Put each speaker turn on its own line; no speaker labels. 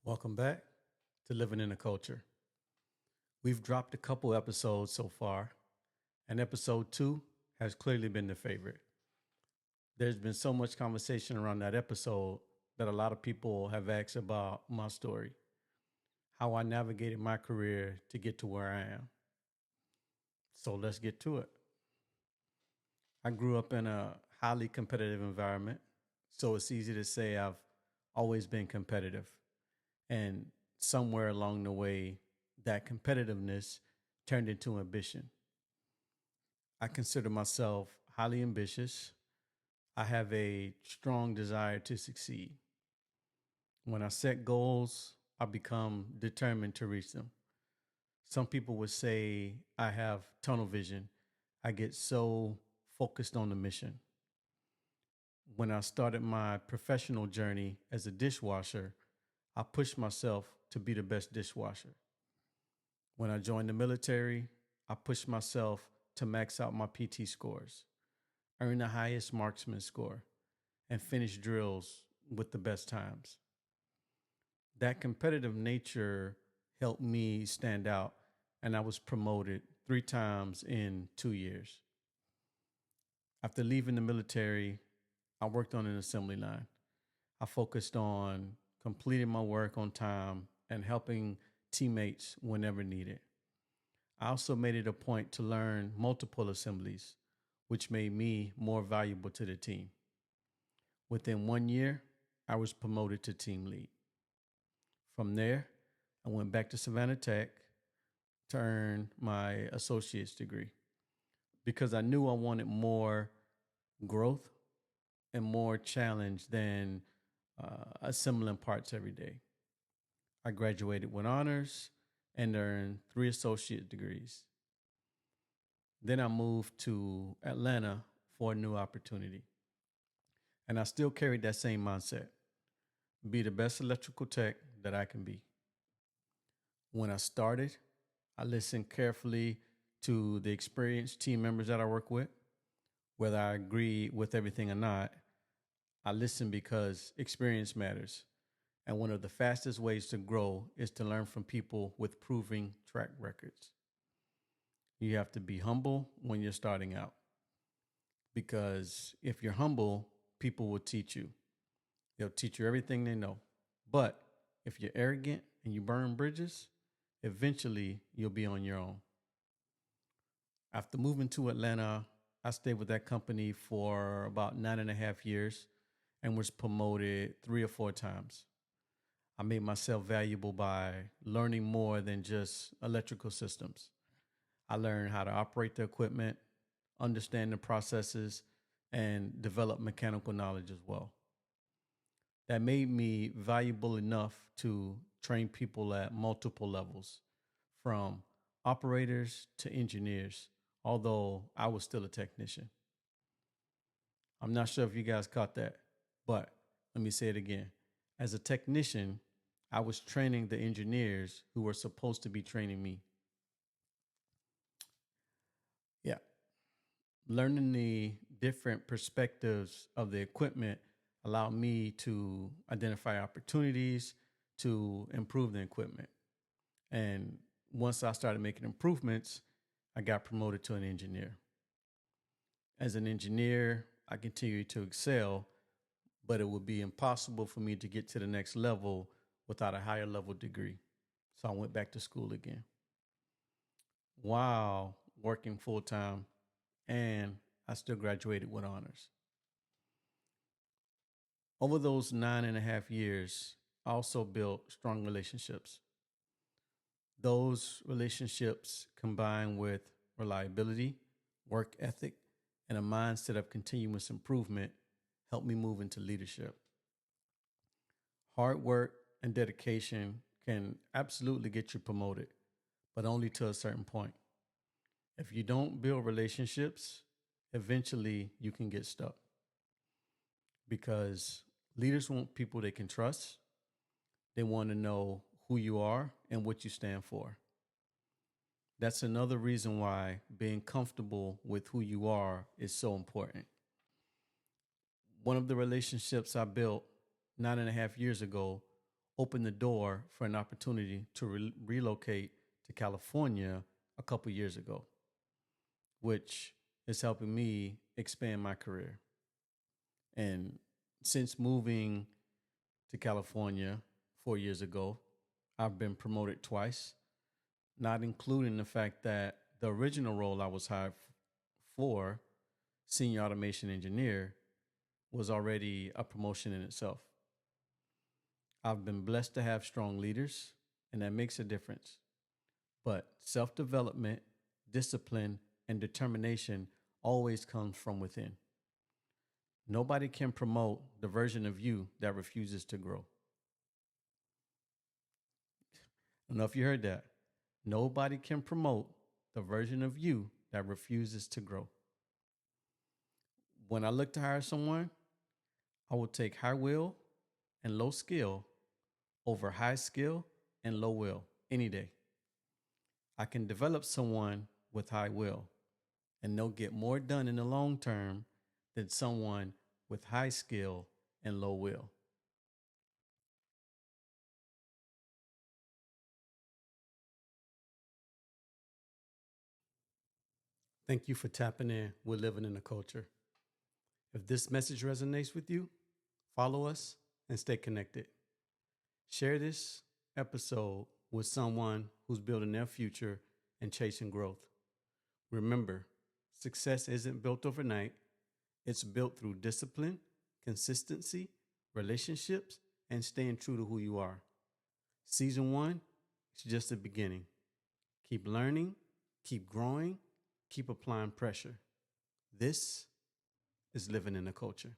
Welcome back to Living in a Culture. We've dropped a couple episodes so far, and episode 2 has clearly been the favorite. There's been so much conversation around that episode that a lot of people have asked about my story, how I navigated my career to get to where I am. So let's get to it. I grew up in a highly competitive environment, so it's easy to say I've always been competitive. And somewhere along the way, that competitiveness turned into ambition. I consider myself highly ambitious. I have a strong desire to succeed. When I set goals, I become determined to reach them. Some people would say I have tunnel vision. I get so focused on the mission. When I started my professional journey as a dishwasher, I pushed myself to be the best dishwasher. When I joined the military, I pushed myself to max out my PT scores, earn the highest marksman score, and finish drills with the best times. That competitive nature helped me stand out, and I was promoted 3 times in 2 years. After leaving the military, I worked on an assembly line. I focused on completing my work on time and helping teammates whenever needed. I also made it a point to learn multiple assemblies, which made me more valuable to the team. Within 1 year, I was promoted to team lead. From there, I went back to Savannah Tech to earn my associate's degree because I knew I wanted more growth and more challenge than assembling parts every day. I graduated with honors and earned 3 associate degrees. Then I moved to Atlanta for a new opportunity. And I still carried that same mindset: be the best electrical tech that I can be. When I started, I listened carefully to the experienced team members that I work with. Whether I agree with everything or not, I listen because experience matters. And one of the fastest ways to grow is to learn from people with proving track records. You have to be humble when you're starting out because if you're humble, people will teach you. They'll teach you everything they know. But if you're arrogant and you burn bridges, eventually you'll be on your own. After moving to Atlanta, I stayed with that company for about 9.5 years and was promoted 3 or 4 times. I made myself valuable by learning more than just electrical systems. I learned how to operate the equipment, understand the processes, and develop mechanical knowledge as well. That made me valuable enough to train people at multiple levels, from operators to engineers, although I was still a technician. I'm not sure if you guys caught that, but let me say it again. As a technician, I was training the engineers who were supposed to be training me. Yeah. Learning the different perspectives of the equipment allowed me to identify opportunities to improve the equipment. And once I started making improvements, I got promoted to an engineer. As an engineer, I continued to excel, but it would be impossible for me to get to the next level without a higher level degree. So I went back to school again while working full time, and I still graduated with honors. Over those 9.5 years, I also built strong relationships. Those relationships, combined with reliability, work ethic, and a mindset of continuous improvement, helped me move into leadership. Hard work and dedication can absolutely get you promoted, but only to a certain point. If you don't build relationships, eventually you can get stuck because leaders want people they can trust. They want to know who you are and what you stand for. That's another reason why being comfortable with who you are is so important. One of the relationships I built 9.5 years ago opened the door for an opportunity to relocate to California a couple years ago, which is helping me expand my career. And since moving to California 4 years ago, I've been promoted twice, not including the fact that the original role I was hired for, senior automation engineer, was already a promotion in itself. I've been blessed to have strong leaders, and that makes a difference. But self development, discipline, and determination always comes from within. Nobody can promote the version of you that refuses to grow. I don't know if you heard that. Nobody can promote the version of you that refuses to grow. When I look to hire someone, I will take high will and low skill over high skill and low will any day. I can develop someone with high will, and they'll get more done in the long term than someone with high skill and low will. Thank you for tapping in. We're living in a culture. If this message resonates with you, follow us and stay connected. Share this episode with someone who's building their future and chasing growth. Remember, success isn't built overnight. It's built through discipline, consistency, relationships, and staying true to who you are. Season 1 is just the beginning. Keep learning, keep growing, keep applying pressure. This is living in a culture.